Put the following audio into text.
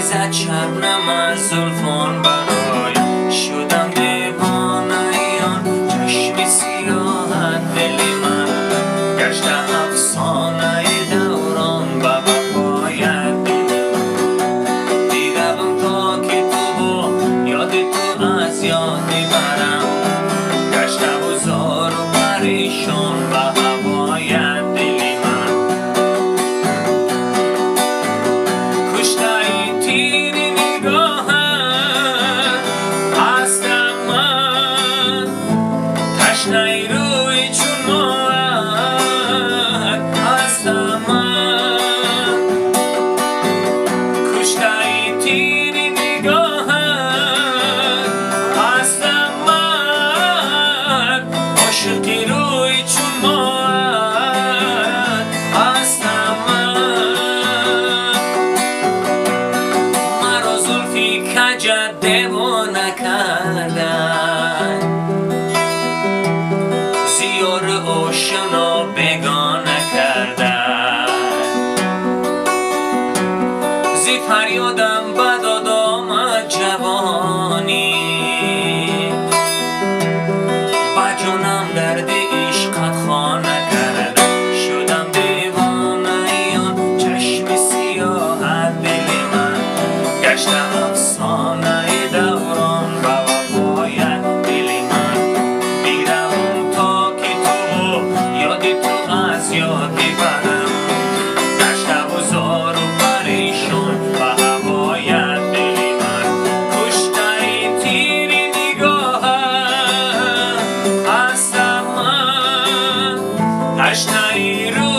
میزد شبنم از زلفان برای شدم دیوانه آن چشمی سیاهت دل من گشتم افسانه دوران و وفایت دیدم تا که تو یاد تو از یاد میبرم گشتم و زار و پریشان و هوایت دل من کشتای تیری نگاهت هستم من تشنه روی چون ماهت هستم من کشتای تیری نگاهت هستم من عاشقی روی چون ماهت هستم من مرا زلفی کجت دیوانه کردن زیار آشنا بگانه کردن زی فریادم بداد آمد جوانی با جانم درد عشقت خانه کردن شدم دیوانه آن چشم سیاهت دل من گشتم افسانه دوران و وفایت دل من میروم تا که تو یاد تو از یاد ببرم گشتم و زار و پریشان و هوایت دل من کشتای تیری نگاهت هستم من تشنه رو